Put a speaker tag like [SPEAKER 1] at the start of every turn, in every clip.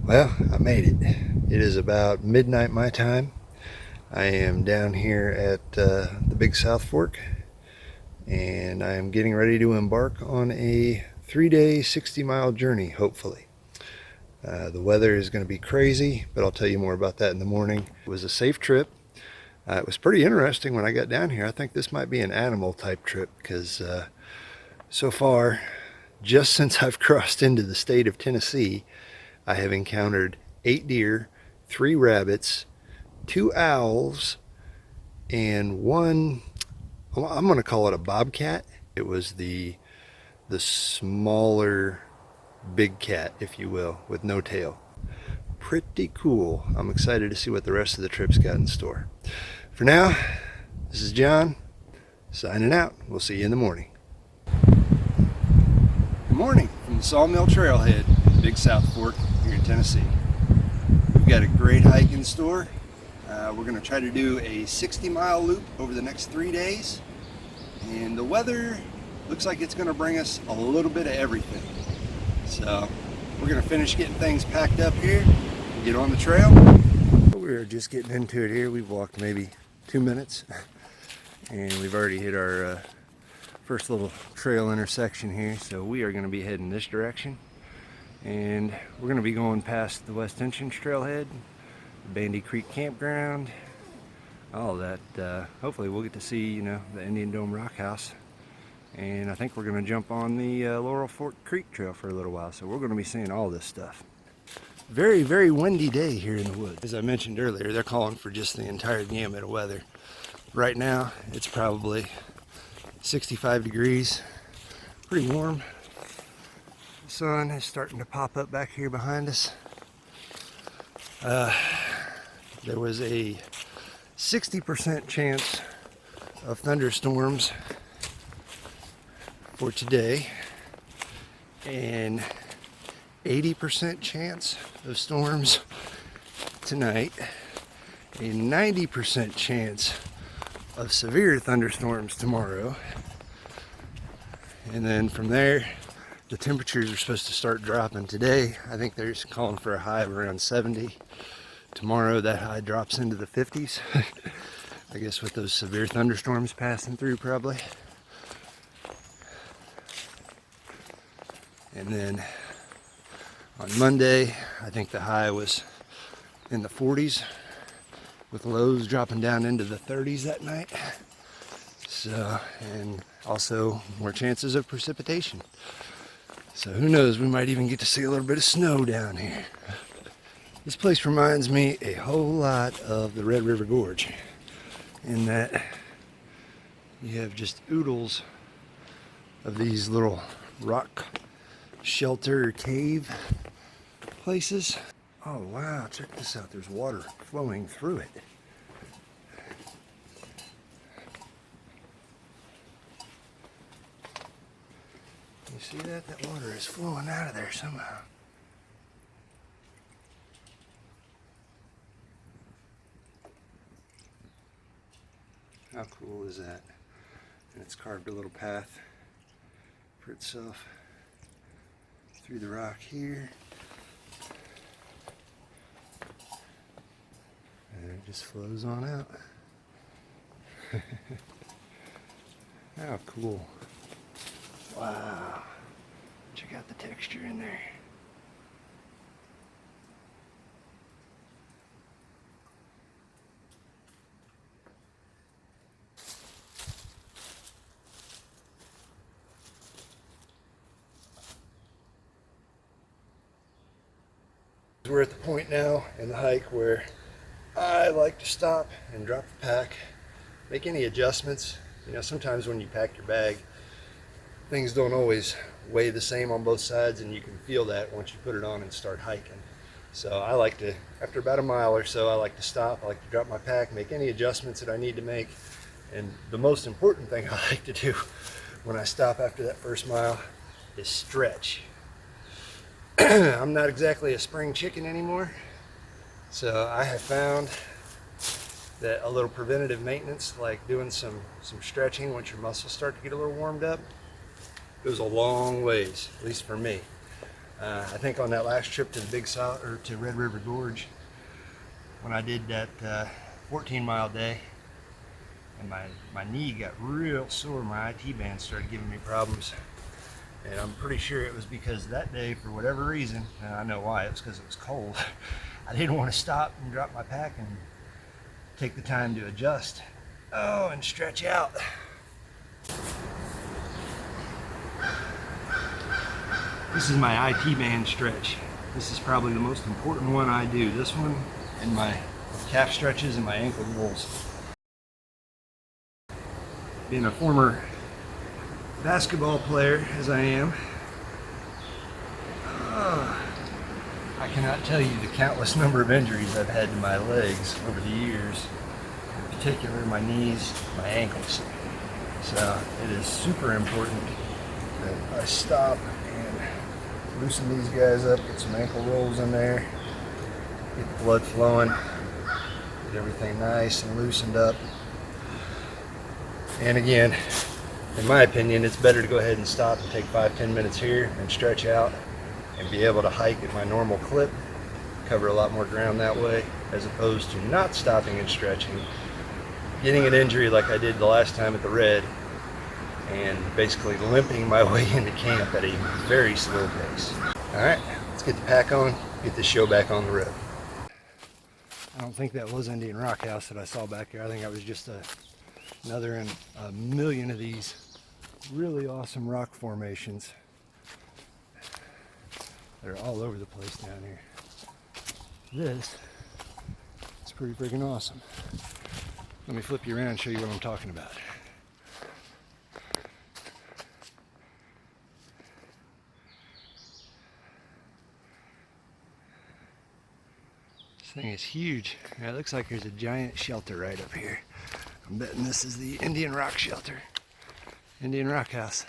[SPEAKER 1] Well, I made it. It is about midnight my time. I am down here at the Big South Fork, and I am getting ready to embark on a 3-day, 60-mile journey, hopefully. The weather is going to be crazy, but I'll tell you more about that in the morning. It was a safe trip. It was pretty interesting when I got down here. I think this might be an animal type trip because so far, just since I've crossed into the state of Tennessee, I have encountered 8 deer, 3 rabbits, 2 owls, and one, well, I'm going to call it a bobcat. It was the smaller big cat, if you will, with no tail. Pretty cool. I'm excited to see what the rest of the trip's got in store. For now, this is John, signing out. We'll see you in the morning. Good morning from the Sawmill Trailhead, Big South Fork here in Tennessee. We've got a great hike in store. We're going to try to do a 60-mile loop over the next 3 days. And the weather looks like it's going to bring us a little bit of everything. So we're going to finish getting things packed up here and get on the trail. We're just getting into it here. We've walked maybe 2 minutes and we've already hit our first little trail intersection here. So we are going to be heading this direction. And we're going to be going past the West Entrance Trailhead, Bandy Creek Campground, all that. Hopefully we'll get to see, the Indian Dome Rock House. And I think we're going to jump on the Laurel Fork Creek Trail for a little while. So we're going to be seeing all this stuff. Very, very windy day here in the woods. As I mentioned earlier, they're calling for just the entire gamut of weather. Right now, it's probably 65 degrees, pretty warm. The sun is starting to pop up back here behind us. There was a 60% chance of thunderstorms for today and 80% chance of storms tonight, a 90% chance of severe thunderstorms tomorrow, and then from there the temperatures are supposed to start dropping today. I think they're calling for a high of around 70. Tomorrow that high drops into the 50s. I guess with those severe thunderstorms passing through probably. And then on Monday, I think the high was in the 40s with lows dropping down into the 30s that night. So, and also more chances of precipitation. So who knows, we might even get to see a little bit of snow down here. This place reminds me a whole lot of the Red River Gorge in that you have just oodles of these little rock shelter cave places. Oh wow, check this out, there's water flowing through it. You see that? That water is flowing out of there somehow. How cool is that? And it's carved a little path for itself through the rock here. And it just flows on out. How cool. Wow. Check out the texture in there. We're at the point now in the hike where I like to stop and drop the pack, make any adjustments. Sometimes when you pack your bag, things don't always weigh the same on both sides, and you can feel that once you put it on and start hiking. So I like to, after about a mile or so, I like to stop, I like to drop my pack, make any adjustments that I need to make. And the most important thing I like to do when I stop after that first mile is stretch. I'm not exactly a spring chicken anymore, so I have found that a little preventative maintenance, like doing some stretching once your muscles start to get a little warmed up, goes a long ways, at least for me. I think on that last trip to the Big South, or to Red River Gorge, when I did that 14-mile day, and my knee got real sore, my IT band started giving me problems. And I'm pretty sure it was because that day, for whatever reason, and I know why, it was because it was cold, I didn't want to stop and drop my pack and take the time to adjust. Oh, and stretch out. This is my IT band stretch. This is probably the most important one I do. This one and my calf stretches and my ankle rolls. Being a former basketball player as I am, I cannot tell you the countless number of injuries I've had to my legs over the years, in particular my knees, my ankles. So it is super important that I stop and loosen these guys up, get some ankle rolls in there, get the blood flowing, get everything nice and loosened up. And again, in my opinion, it's better to go ahead and stop and take 5-10 minutes here and stretch out and be able to hike at my normal clip, cover a lot more ground that way, as opposed to not stopping and stretching, getting an injury like I did the last time at the Red, and basically limping my way into camp at a very slow pace. All right, let's get the pack on, get this show back on the road. I don't think that was Indian Rock House that I saw back here. I think that was just another in a million of these really awesome rock formations that are all over the place down here. This is pretty freaking awesome. Let me flip you around and show you what I'm talking about. This thing is huge. It looks like there's a giant shelter right up here. I'm betting this is the Indian Rock Shelter. Indian Rock House.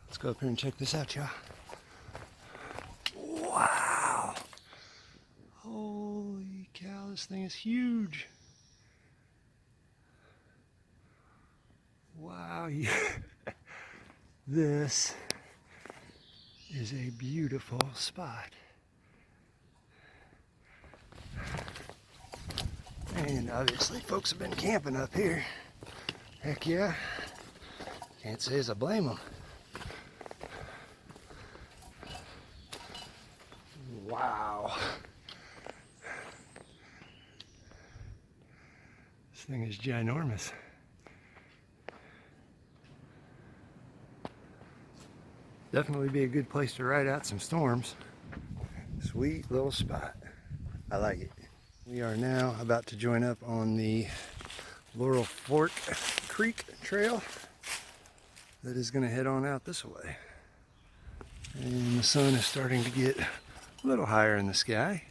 [SPEAKER 1] Let's go up here and check this out, y'all. Wow! Holy cow, this thing is huge. Wow, this is a beautiful spot. And obviously folks have been camping up here. Heck yeah. Can't say as I blame them. Wow. This thing is ginormous. Definitely be a good place to ride out some storms. Sweet little spot. I like it. We are now about to join up on the Laurel Fork Creek trail that is going to head on out this way. And the sun is starting to get a little higher in the sky.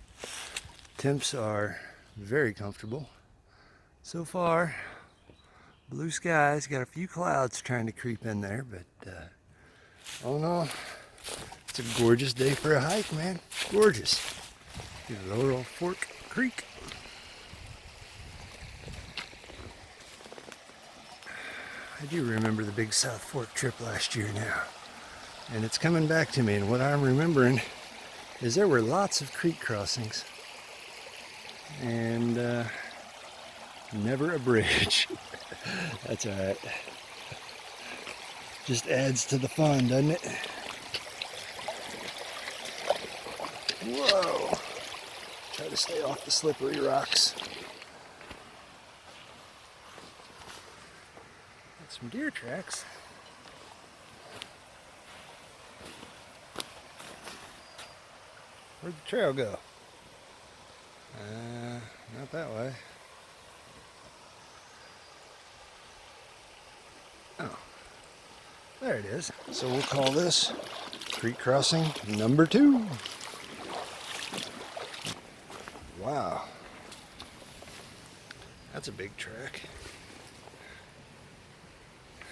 [SPEAKER 1] Temps are very comfortable. So far, blue skies, got a few clouds trying to creep in there, but all in all, it's a gorgeous day for a hike, man. Gorgeous. Laurel Fork Creek. I do remember the Big South Fork trip last year now, and it's coming back to me, and what I'm remembering is there were lots of creek crossings and never a bridge. That's all right. Just adds to the fun, doesn't it? Whoa! Try to stay off the slippery rocks. Got some deer tracks. Where'd the trail go? Not that way. Oh, there it is. So we'll call this creek crossing number 2. Wow. That's a big track.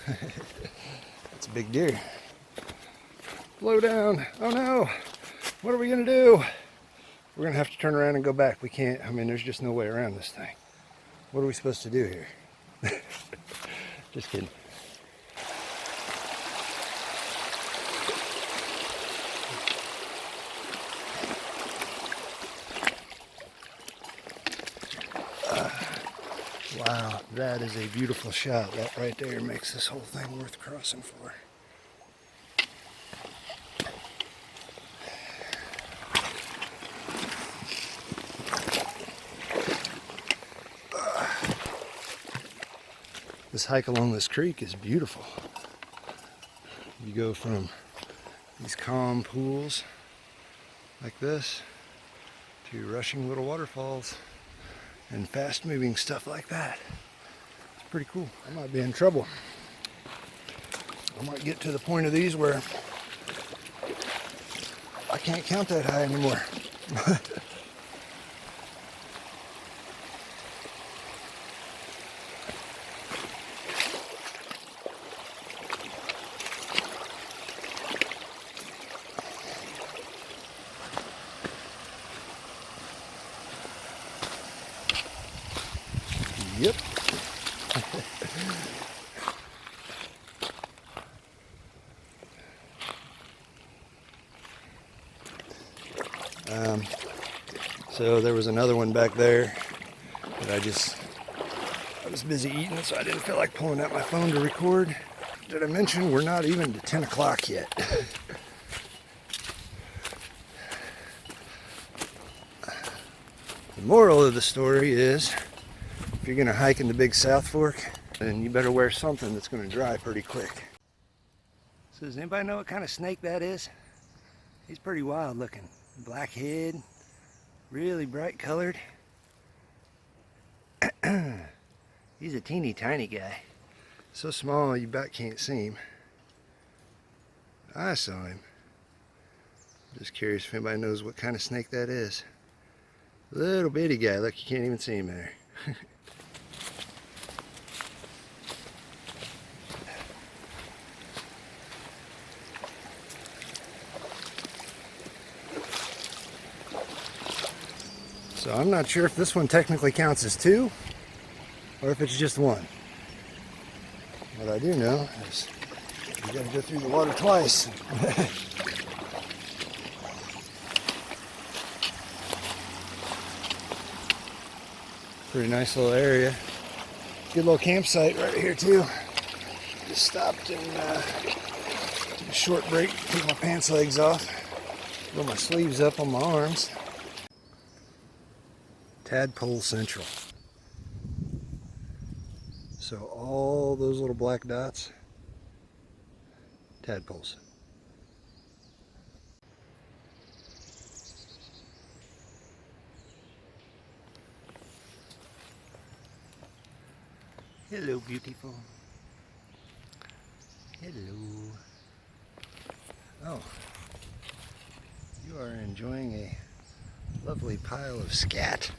[SPEAKER 1] That's a big deer. Slow down. Oh no. What are we going to do? We're going to have to turn around and go back. We can't. I mean, there's just no way around this thing. What are we supposed to do here? Just kidding. Wow, that is a beautiful shot. That right there makes this whole thing worth crossing for. This hike along this creek is beautiful. You go from these calm pools like this to rushing little waterfalls and fast moving stuff like that. It's pretty cool. I might be in trouble. I might get to the point of these where I can't count that high anymore. Yep. So there was another one back there that I was busy eating, so I didn't feel like pulling out my phone to record. Did I mention we're not even to 10 o'clock yet? The moral of the story is, if you're going to hike in the Big South Fork, then you better wear something that's going to dry pretty quick. So does anybody know what kind of snake that is? He's pretty wild looking. Black head, really bright colored. He's a teeny tiny guy. So small you about can't see him. I saw him. Just curious if anybody knows what kind of snake that is. Little bitty guy, look, you can't even see him there. So I'm not sure if this one technically counts as two or if it's just one. What I do know is you gotta go through the water twice. Pretty nice little area. Good little campsite right here too. Just stopped and took a short break, take my pants legs off, roll my sleeves up on my arms. Tadpole Central. So all those little black dots, tadpoles. Hello, beautiful. Hello. Oh, you are enjoying a lovely pile of scat.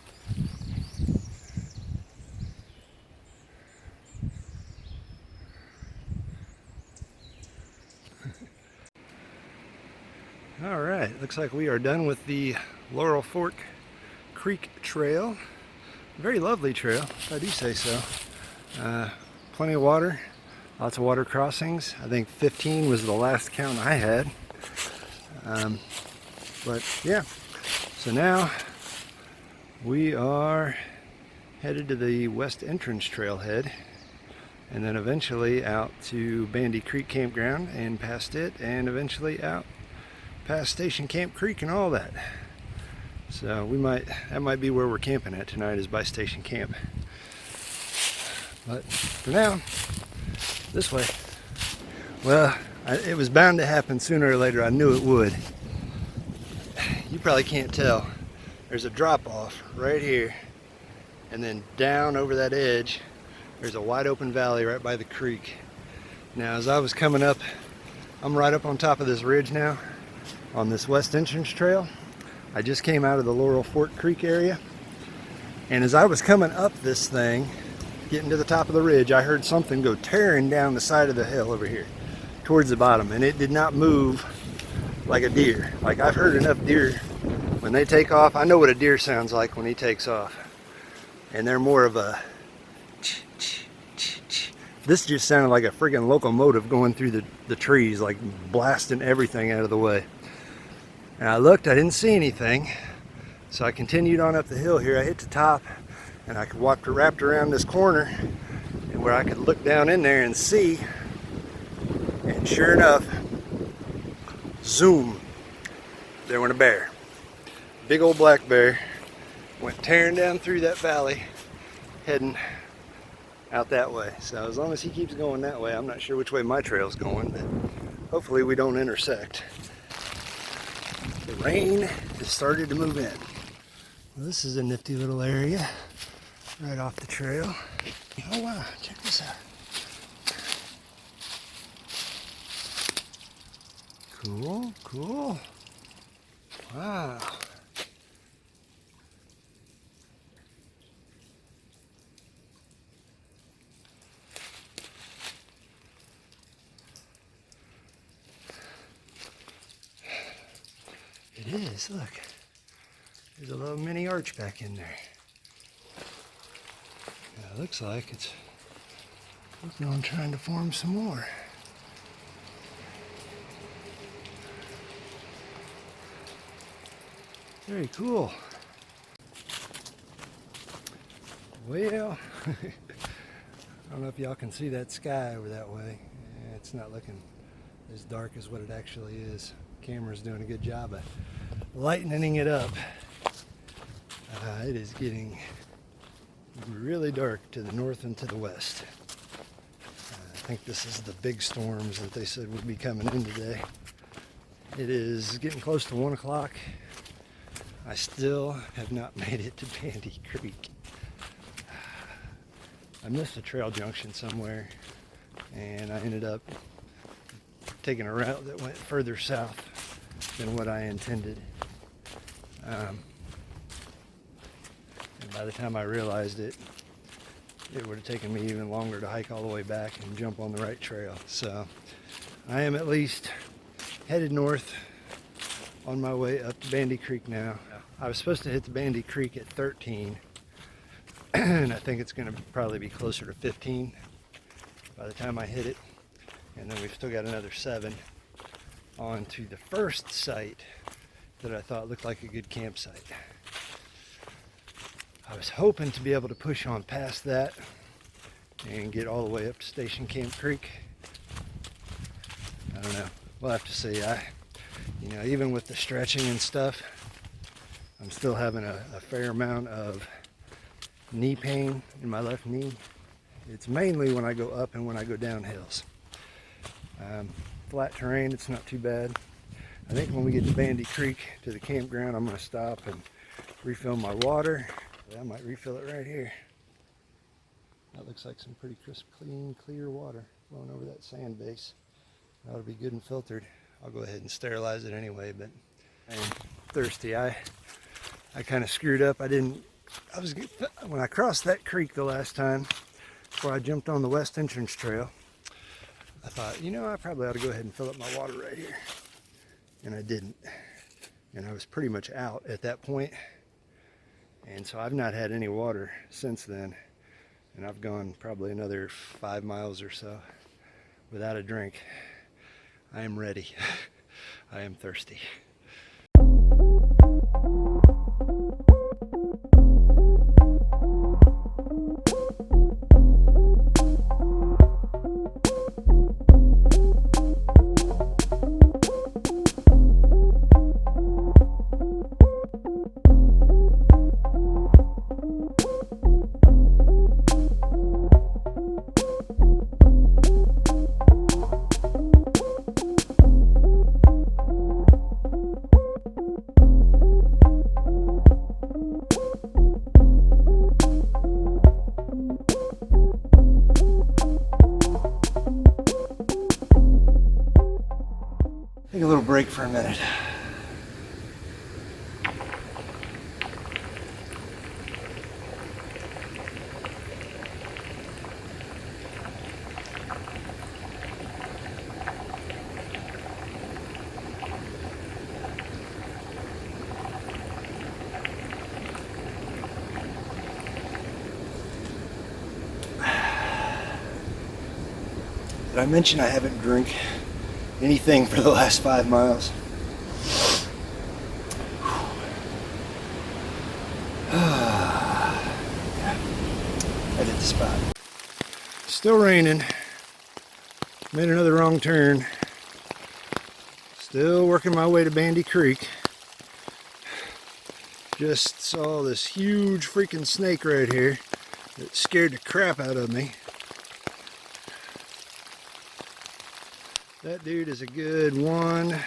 [SPEAKER 1] All right, looks like we are done with the Laurel Fork Creek trail. Very lovely trail, if I do say so. Plenty of water, lots of water crossings. I think 15 was the last count I had. But yeah, so now we are headed to the west entrance trailhead and then eventually out to Bandy Creek campground and past it, and eventually out past Station Camp Creek and all that. So that might be where we're camping at tonight, is by Station Camp. But for now, this way. Well, it was bound to happen sooner or later. I knew it would. You probably can't tell. There's a drop off right here, and then down over that edge, there's a wide open valley right by the creek. Now, as I was coming up, I'm right up on top of this ridge now, on this west entrance trail. I just came out of the Laurel Fork Creek area, and as I was coming up this thing, getting to the top of the ridge, I heard something go tearing down the side of the hill over here towards the bottom, and it did not move like a deer. Like, I've heard enough deer when they take off. I know what a deer sounds like when he takes off, and they're more of a this just sounded like a friggin' locomotive going through the trees, like blasting everything out of the way. And I looked, I didn't see anything, so I continued on up the hill here. I hit the top, and I could walk wrapped around this corner and where I could look down in there and see, and sure enough, zoom, there went a bear. Big old black bear went tearing down through that valley, heading out that way. So as long as he keeps going that way, I'm not sure which way my trail's going, but hopefully we don't intersect. The rain has started to move in. Well, this is a nifty little area right off the trail. Oh wow, check this out. Cool, cool. Wow. It is, look. There's a little mini arch back in there. Yeah, it looks like it's working on trying to form some more. Very cool. Well, I don't know if y'all can see that sky over that way. It's not looking as dark as what it actually is. Camera's doing a good job of lightening it up. It is getting really dark to the north and to the west. I think this is the big storms that they said would be coming in today. It is getting close to 1 o'clock. I still have not made it to Bandy Creek. I missed a trail junction somewhere, and I ended up taking a route that went further south than what I intended. And by the time I realized it, it would have taken me even longer to hike all the way back and jump on the right trail. So I am at least headed north on my way up to Bandy Creek now. I was supposed to hit the Bandy Creek at 13, and I think it's going to probably be closer to 15 by the time I hit it. And then we've still got another 7 on to the first site that I thought looked like a good campsite. I was hoping to be able to push on past that and get all the way up to Station Camp Creek. I don't know. We'll have to see. Even with the stretching and stuff, I'm still having a fair amount of knee pain in my left knee. It's mainly when I go up and when I go down hills. Flat terrain, it's not too bad. I think when we get to Bandy Creek, to the campground, I'm going to stop and refill my water. I might refill it right here. That looks like some pretty crisp, clean, clear water flowing over that sand base. That'll be good and filtered. I'll go ahead and sterilize it anyway, but I'm thirsty. I kind of screwed up. When I crossed that creek the last time, before I jumped on the west entrance trail, I thought, I probably ought to go ahead and fill up my water right here. And I didn't. And I was pretty much out at that point. And so I've not had any water since then. And I've gone probably another 5 miles or so without a drink. I am ready. I am thirsty. Take a little break for a minute. Did I mention I haven't drank anything for the last 5 miles? the spot.
[SPEAKER 2] Still raining. Made another wrong turn. Still working my way to Bandy Creek. Just saw this huge freaking snake right here that scared the crap out of me. That dude is a good 1,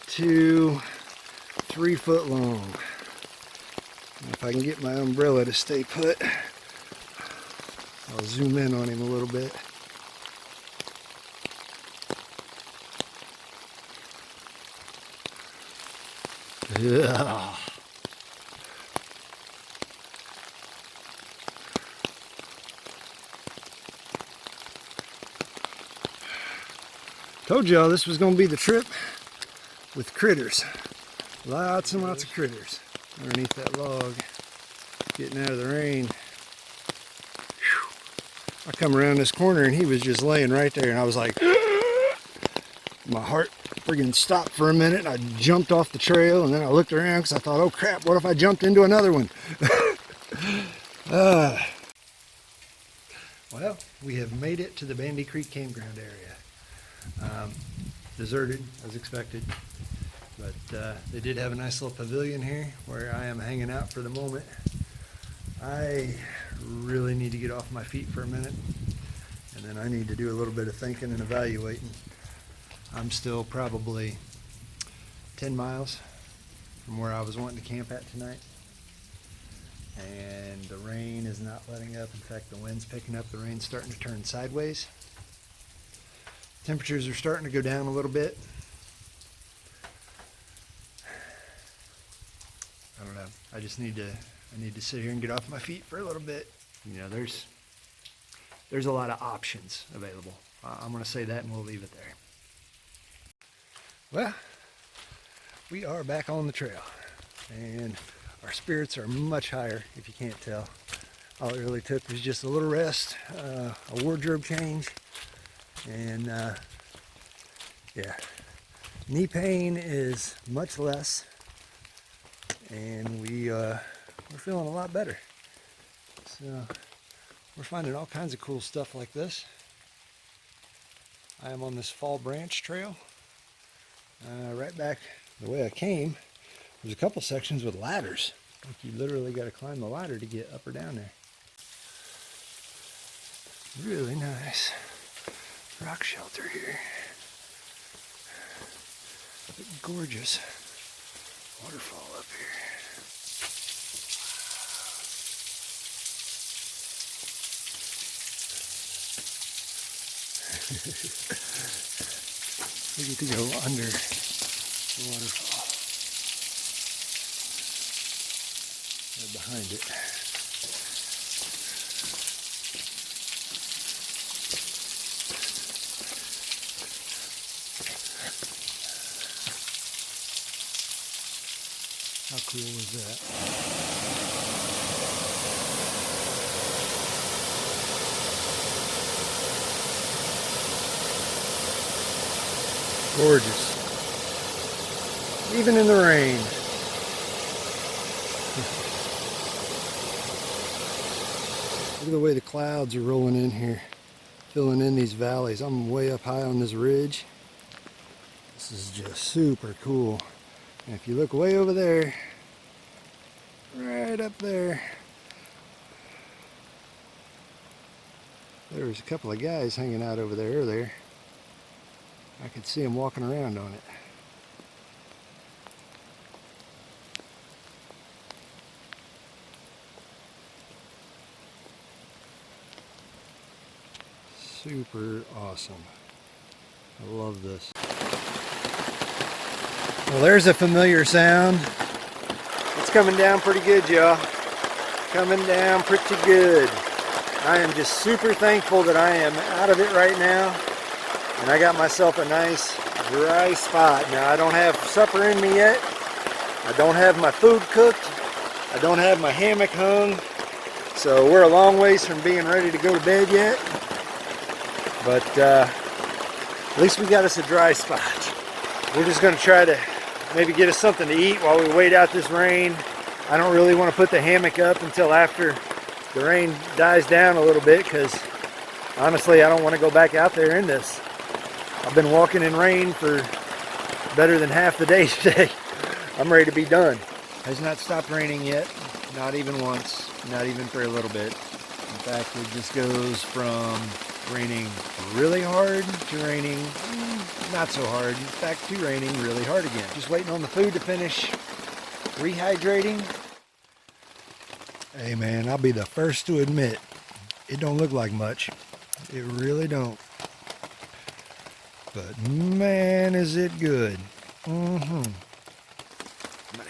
[SPEAKER 2] 2, 3 foot long. If I can get my umbrella to stay put, I'll zoom in on him a little bit. Yeah. Told y'all this was going to be the trip with critters. Lots and lots of critters underneath that log, getting out of the rain. Whew. I come around this corner and he was just laying right there, and I was like, my heart friggin' stopped for a minute, and I jumped off the trail, and then I looked around because I thought, oh crap, what if I jumped into another one? Well, we have made it to the Bandy Creek campground area. Deserted as expected, but they did have a nice little pavilion here where I am hanging out for the moment. I really need to get off my feet for a minute, and then I need to do a little bit of thinking and evaluating. I'm still probably 10 miles from where I was wanting to camp at tonight, and the rain is not letting up. In fact, the wind's picking up, the rain's starting to turn sideways. Temperatures are starting to go down a little bit. I don't know. I just need to sit here and get off my feet for a little bit. You know, there's a lot of options available. I'm going to say that and we'll leave it there. Well, we are back on the trail, and our spirits are much higher, if you can't tell. All it really took was just a little rest, a wardrobe change, and yeah, knee pain is much less, and we're feeling a lot better. So we're finding all kinds of cool stuff like this. I am on this Fall Branch trail. Right back the way I came, there's a couple sections with ladders. Like you literally got to climb the ladder to get up or down there. Really nice rock shelter here. Gorgeous waterfall up here. We get to go under the waterfall. Right behind it. How cool is that? Gorgeous. Even in the rain. Look at the way the clouds are rolling in here, filling in these valleys. I'm way up high on this ridge. This is just super cool. And if you look way over there, right up there, there's a couple of guys hanging out over there earlier. I could see them walking around on it. Super awesome. I love this. Well, there's a familiar sound. It's coming down pretty good, y'all. Coming down pretty good. I am just super thankful that I am out of it right now. And I got myself a nice dry spot. Now, I don't have supper in me yet. I don't have my food cooked. I don't have my hammock hung. So we're a long ways from being ready to go to bed yet. But at least we got us a dry spot. We're just going to try to maybe get us something to eat while we wait out this rain. I don't really want to put the hammock up until after the rain dies down a little bit, because honestly I don't want to go back out there in this. I've been walking in rain for better than half the day today. I'm ready to be done. Has not stopped raining yet, not even once, not even for a little bit. In fact, it just goes from raining really hard to raining not so hard, back to raining really hard again. Just waiting on the food to finish rehydrating. Hey man, I'll be the first to admit, it don't look like much. It really don't. But man, is it good. I'm gonna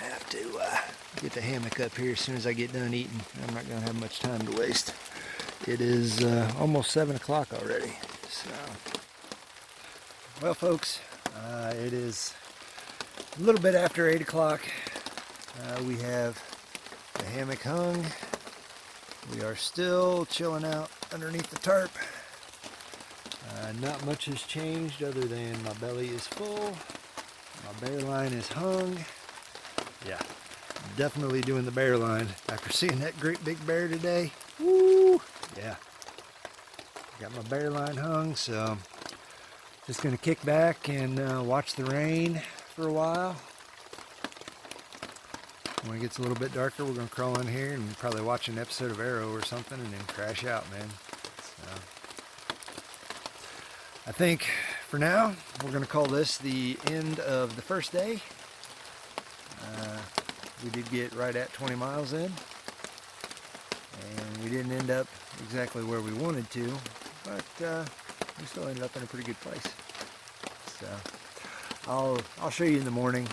[SPEAKER 2] have to get the hammock up here as soon as I get done eating. I'm not gonna have much time to waste. It is almost 7 o'clock already. So, well folks, it is a little bit after 8 o'clock. We have the hammock hung. We are still chilling out underneath the tarp. Not much has changed other than my belly is full. My bear line is hung. Yeah, definitely doing the bear line after seeing that great big bear today. Woo! Yeah, got my bear line hung, so just gonna kick back and watch the rain for a while. When it gets a little bit darker, we're gonna crawl in here and probably watch an episode of Arrow or something and then crash out, man. So, I think for now, we're gonna call this the end of the first day. We did get right at 20 miles in, and we didn't end up exactly where we wanted to, but we still ended up in a pretty good place. So I'll show you in the morning,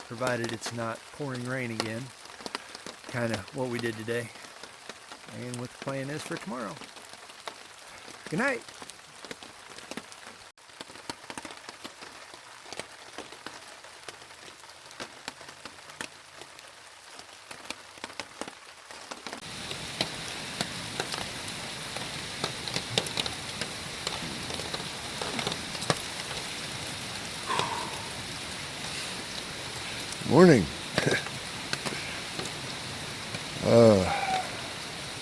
[SPEAKER 2] provided it's not pouring rain again, kind of what we did today and what the plan is for tomorrow. Good night. Morning.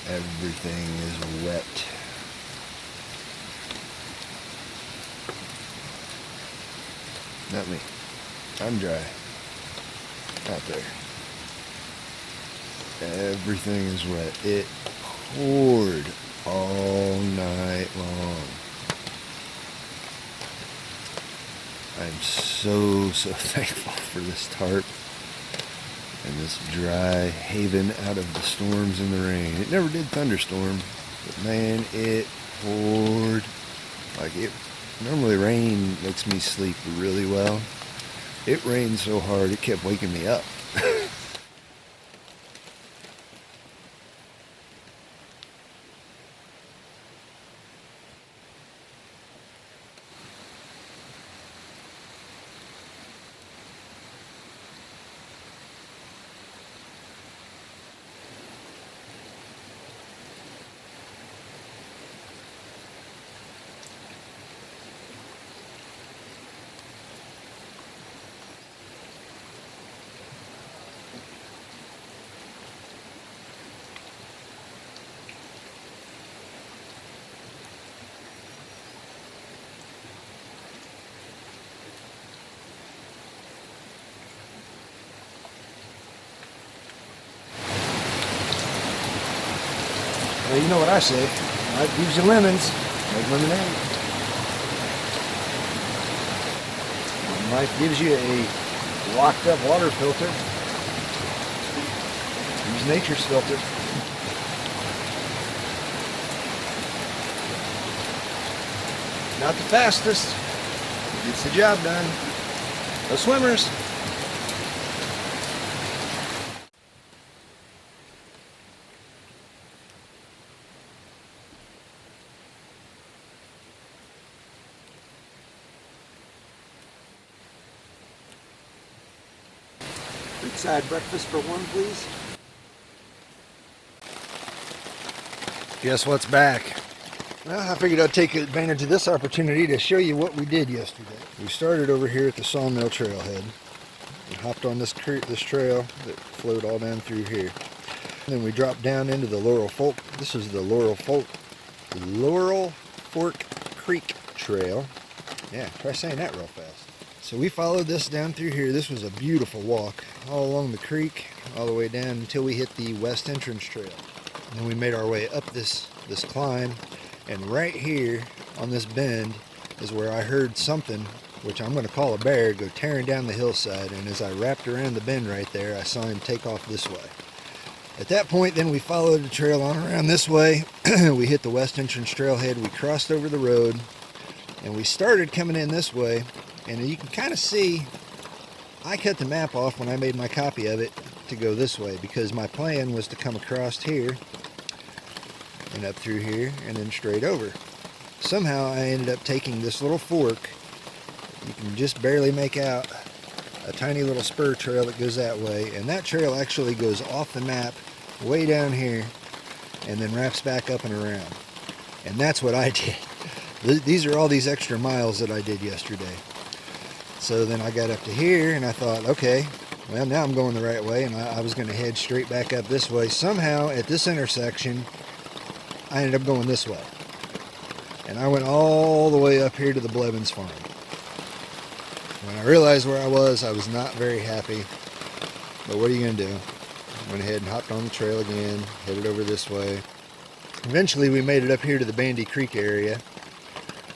[SPEAKER 2] Everything is wet. Not me. I'm dry. Out there. Everything is wet. It poured all night long. I'm so thankful for this tarp and this dry haven out of the storms and the rain. It never did thunderstorm, but man, it poured like it. Normally rain makes me sleep really well. It rained so hard it kept waking me up. Well, you know what I say. Life gives you lemons, make lemonade. When life gives you a locked up water filter, use nature's filter. Not the fastest, but gets the job done. Go swimmers. Side breakfast for one, please. Guess what's back? Well, I figured I'd take advantage of this opportunity to show you what we did yesterday. We started over here at the Sawmill Trailhead and hopped on this trail that flowed all down through here. Then we dropped down into the Laurel Fork. This is the Laurel Fork Creek Trail. Yeah, try saying that real fast. So we followed this down through here. This was a beautiful walk all along the creek, all the way down until we hit the west entrance trail. And then we made our way up this climb, and right here on this bend is where I heard something, which I'm going to call a bear, go tearing down the hillside. And as I wrapped around the bend right there, I saw him take off this way. At that point, then we followed the trail on around this way. We hit the west entrance trailhead. We crossed over the road, and we started coming in this way. And you can kind of see, I cut the map off when I made my copy of it to go this way, because my plan was to come across here and up through here and then straight over. Somehow I ended up taking this little fork. You can just barely make out a tiny little spur trail that goes that way, and that trail actually goes off the map way down here and then wraps back up and around. And that's what I did. These are all these extra miles that I did yesterday. So then I got up to here and I thought, okay, well, now I'm going the right way, and I was going to head straight back up this way. Somehow at this intersection I ended up going this way, and I went all the way up here to the Blevins farm. When I realized where I was not very happy, but what are you going to do? I went ahead and hopped on the trail again, headed over this way. Eventually we made it up here to the Bandy Creek area,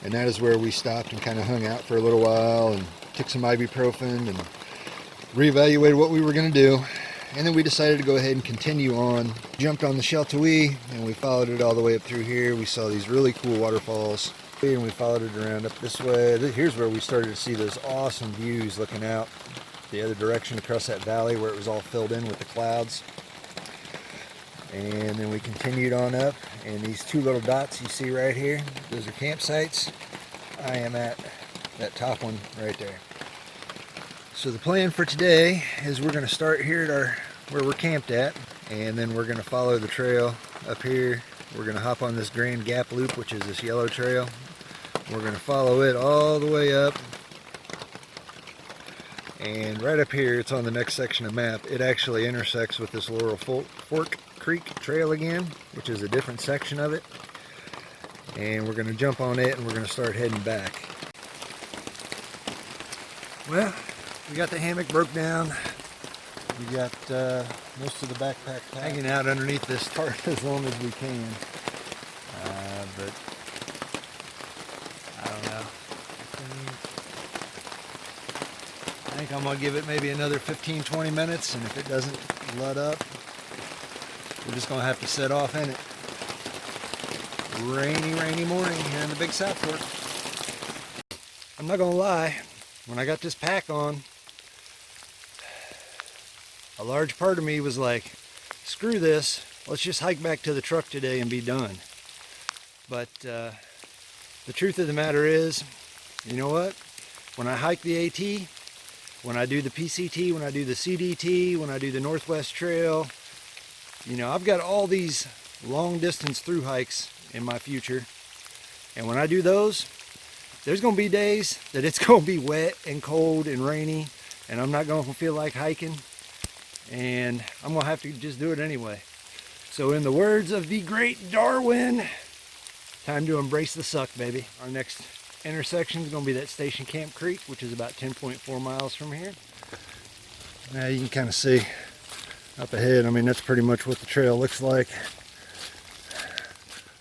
[SPEAKER 2] and that is where we stopped and kind of hung out for a little while and took some ibuprofen and reevaluated what we were going to do. And then we decided to go ahead and continue on. Jumped on the Sheltowee and we followed it all the way up through here. We saw these really cool waterfalls, and we followed it around up this way. Here's where we started to see those awesome views looking out the other direction across that valley where it was all filled in with the clouds. And then we continued on up, and these two little dots you see right here, those are campsites. I am at that top one right there. So the plan for today is we're going to start here at where we're camped at, and then we're going to follow the trail up here. We're going to hop on this Grand Gap Loop, which is this yellow trail. We're going to follow it all the way up, and right up here, it's on the next section of map. It actually intersects with this Laurel Fork Creek Trail again, which is a different section of it. And we're going to jump on it and we're going to start heading back. Well, we got the hammock broke down. We got most of the backpack hanging out underneath this tarp as long as we can. But I don't know. I think I'm going to give it maybe another 15-20 minutes, and if it doesn't let up, we're just going to have to set off in it. Rainy morning here in the Big South Fork. I'm not going to lie, when I got this pack on, a large part of me was like, screw this, let's just hike back to the truck today and be done. But the truth of the matter is, you know what? When I hike the AT, when I do the PCT, when I do the CDT, when I do the Northwest Trail, you know, I've got all these long distance through hikes in my future. And when I do those, there's going to be days that it's going to be wet and cold and rainy, and I'm not going to feel like hiking, and I'm going to have to just do it anyway. So in the words of the great Darwin, time to embrace the suck, baby. Our next intersection is going to be that Station Camp Creek, which is about 10.4 miles from here. Now you can kind of see up ahead, I mean, that's pretty much what the trail looks like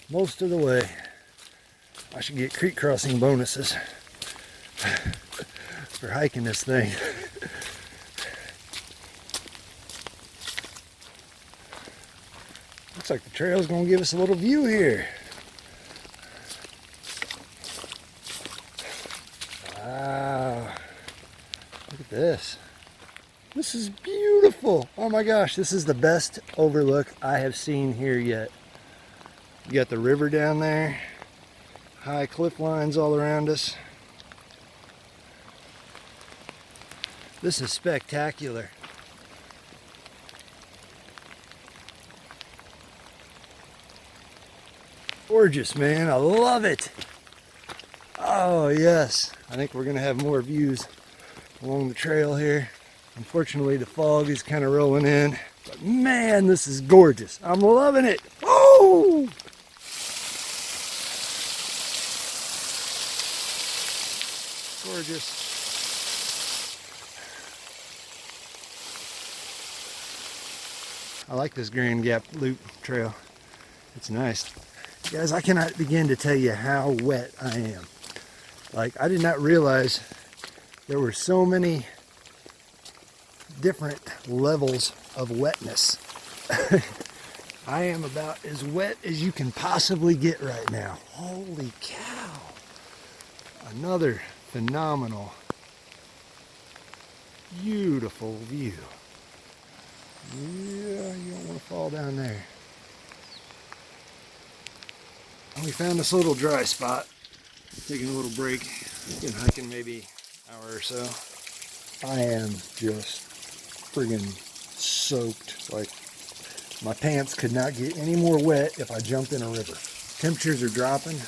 [SPEAKER 2] most of the way. I should get creek crossing bonuses for hiking this thing. Looks like the trail's going to give us a little view here. Wow. Look at this. This is beautiful. Oh my gosh, this is the best overlook I have seen here yet. You got the river down there, high cliff lines all around us. This is spectacular. Gorgeous, man. I love it. Oh yes. I think we're gonna have more views along the trail here. Unfortunately, the fog is kind of rolling in. But man, this is gorgeous. I'm loving it. Oh! Gorgeous. I like this Grand Gap Loop trail. It's nice. Guys, I cannot begin to tell you how wet I am. Like, I did not realize there were so many different levels of wetness. I am about as wet as you can possibly get right now. Holy cow. Another phenomenal, beautiful view. Yeah, you don't want to fall down there. We found this little dry spot. Taking a little break. Been hiking maybe an hour or so. I am just friggin' soaked. Like, my pants could not get any more wet if I jumped in a river. Temperatures are dropping.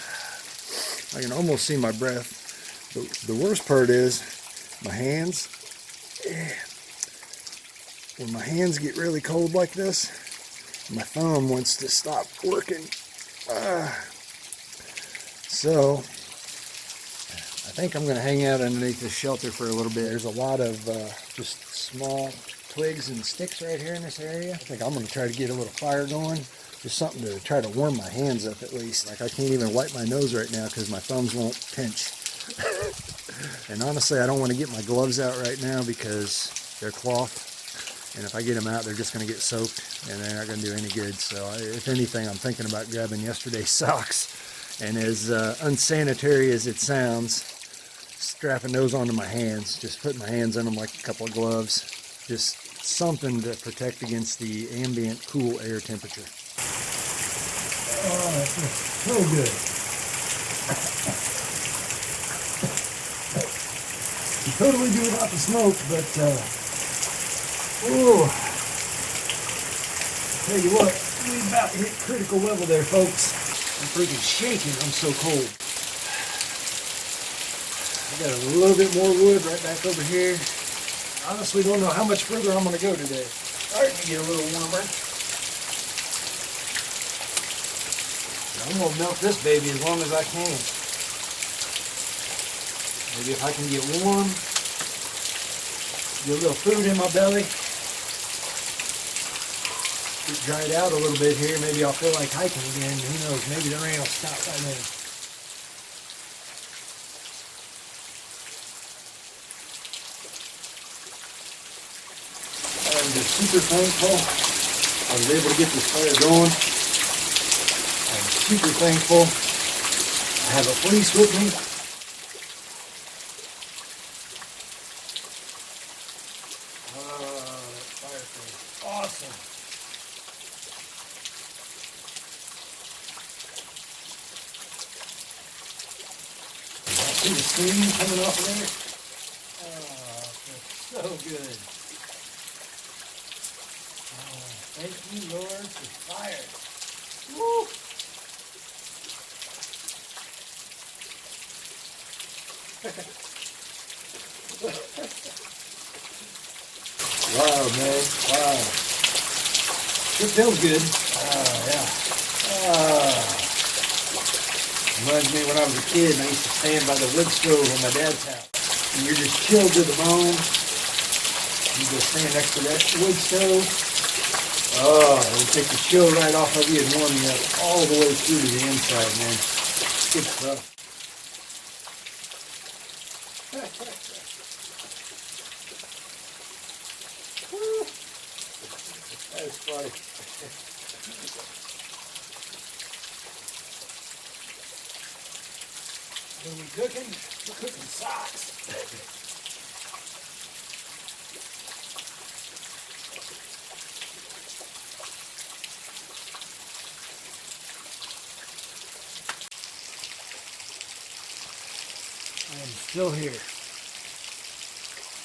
[SPEAKER 2] I can almost see my breath. The worst part is my hands. When my hands get really cold like this, my thumb wants to stop working. So I think I'm going to hang out underneath this shelter for a little bit. There's a lot of just small twigs and sticks right here in this area. I think I'm going to try to get a little fire going. Just something to try to warm my hands up at least. Like, I can't even wipe my nose right now because my thumbs won't pinch. And honestly, I don't want to get my gloves out right now because they're cloth. And if I get them out, they're just going to get soaked and they're not going to do any good. So if anything, I'm thinking about grabbing yesterday's socks. And as unsanitary as it sounds, strapping those onto my hands, just putting my hands in them like a couple of gloves, just something to protect against the ambient cool air temperature. Oh, that feels so good. You totally do without the smoke, but oh, tell you what, we about hit critical level there, folks. I'm freaking shaking. I'm so cold. I got a little bit more wood right back over here. Honestly, don't know how much further I'm going to go today. Starting to get a little warmer. I'm going to milk this baby as long as I can. Maybe if I can get warm, get a little food in my belly, get dried out a little bit here, maybe I'll feel like hiking again. Who knows? Maybe the rain will stop by then. I'm just super thankful I was able to get this fire going. I'm super thankful I have a fleece with me. That fire feels awesome. See the steam coming off of there? Oh, it feels so good. Oh, thank you, Lord, for fire. Woo! Wow, man. Wow. Sure feels good. Yeah. Reminds me when I was a kid and I used to stand by the wood stove on my dad's house. And you're just chilled to the bone. You just stand next to that wood stove. Oh, it'll take the chill right off of you and warm you up all the way through to the inside, man. Good stuff. That's funny. When we're cooking socks. I am still here.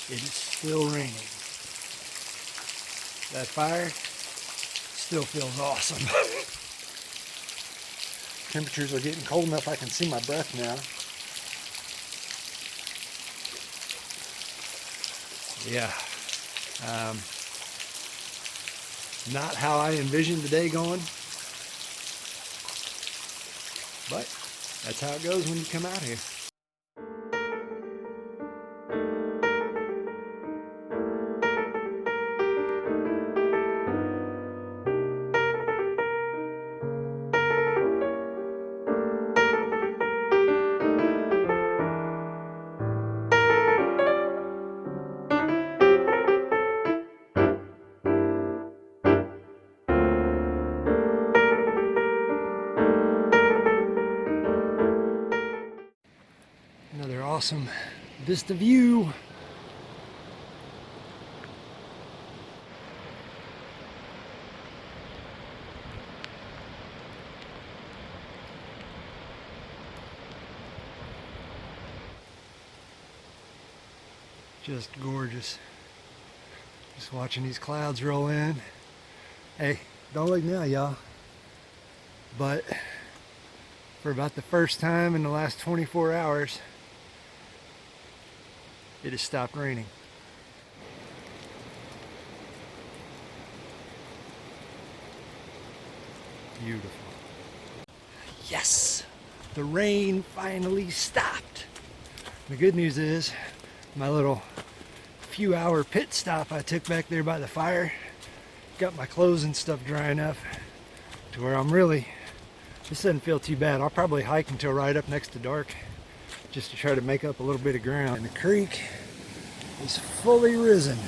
[SPEAKER 2] It is still raining. That fire still feels awesome. Temperatures are getting cold enough I can see my breath now. Yeah. not how I envisioned the day going. But that's how it goes when you come out here. Another awesome vista view. Just gorgeous. Just watching these clouds roll in. Hey, don't look now, y'all. But for about the first time in the last 24 hours, it has stopped raining. Beautiful. Yes! The rain finally stopped. The good news is, my little few hour pit stop I took back there by the fire got my clothes and stuff dry enough to where this doesn't feel too bad. I'll probably hike until right up next to dark just to try to make up a little bit of ground. And the creek is fully risen.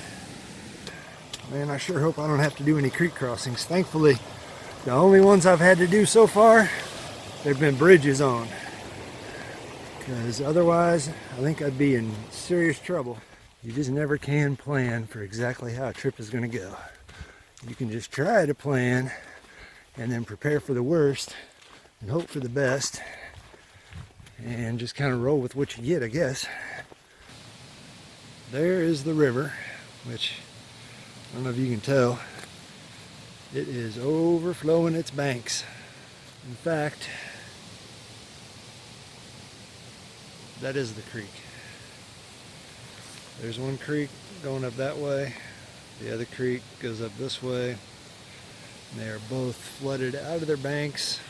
[SPEAKER 2] Man, I sure hope I don't have to do any creek crossings. Thankfully, the only ones I've had to do so far, they've been bridges on. Because otherwise, I think I'd be in serious trouble. You just never can plan for exactly how a trip is going to go. You can just try to plan and then prepare for the worst and hope for the best and just kind of roll with what you get, I guess. There is the river, which I don't know if you can tell. It is overflowing its banks. In fact, that is the creek. There's one creek going up that way. The other creek goes up this way. And they are both flooded out of their banks.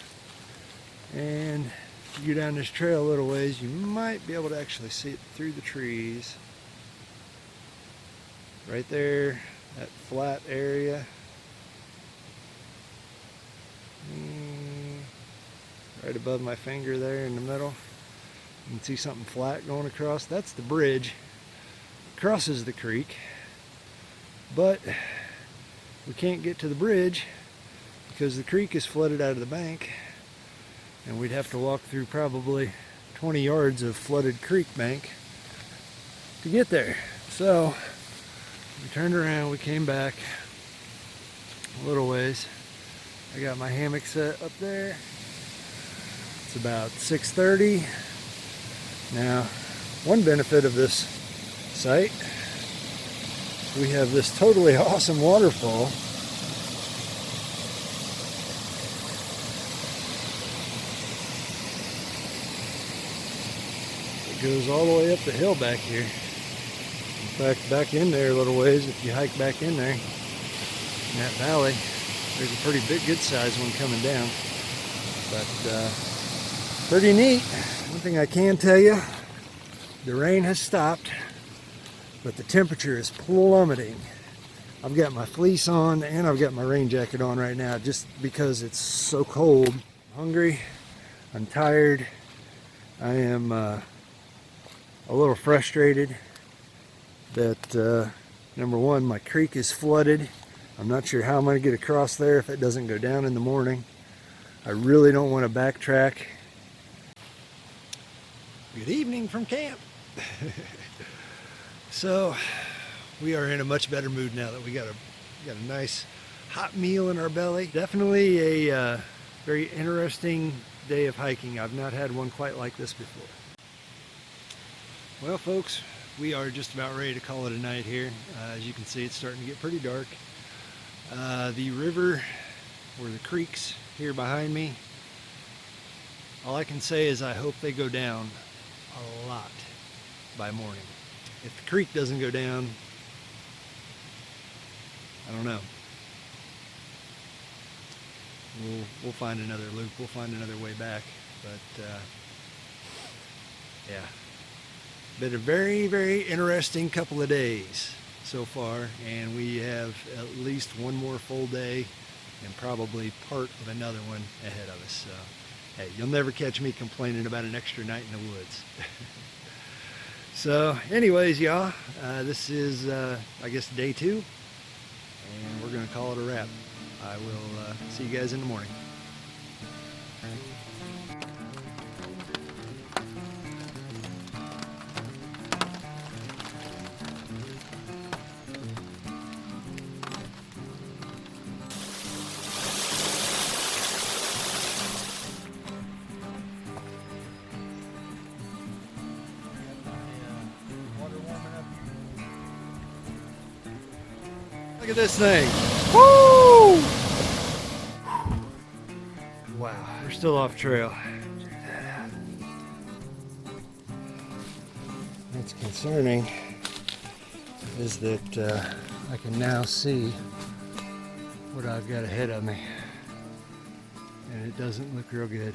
[SPEAKER 2] And if you go down this trail a little ways, you might be able to actually see it through the trees. Right there, that flat area. Right above my finger there in the middle. You can see something flat going across. That's the bridge. It crosses the creek. But we can't get to the bridge because the creek is flooded out of the bank. And we'd have to walk through probably 20 yards of flooded creek bank to get there. So we turned around, we came back a little ways. I got my hammock set up there. It's about 6:30. Now, one benefit of this site, we have this totally awesome waterfall. It goes all the way up the hill back here. In fact, back in there a little ways, if you hike back in there, in that valley, there's a pretty big, good sized one coming down. But pretty neat. One thing I can tell you, the rain has stopped, but the temperature is plummeting. I've got my fleece on and I've got my rain jacket on right now just because it's so cold. I'm hungry, I'm tired, I am a little frustrated that number one, my creek is flooded. I'm not sure how I'm going to get across there if it doesn't go down in the morning. I really don't want to backtrack. Good evening from camp. So we are in a much better mood now that we got a nice hot meal in our belly. Definitely a very interesting day of hiking. I've not had one quite like this before. Well, folks, we are just about ready to call it a night here. As you can see, it's starting to get pretty dark. The river, or the creeks here behind me, all I can say is I hope they go down a lot by morning. If the creek doesn't go down, I don't know. we'll find another loop. We'll find another way back. But yeah, been a very, very interesting couple of days so far, and we have at least one more full day and probably part of another one ahead of us. So hey, you'll never catch me complaining about an extra night in the woods. So anyways, y'all, this is I guess day 2, and we're gonna call it a wrap. I will see you guys in the morning. Look at this thing. Woo! Wow, we're still off trail. What's concerning is that I can now see what I've got ahead of me, and it doesn't look real good.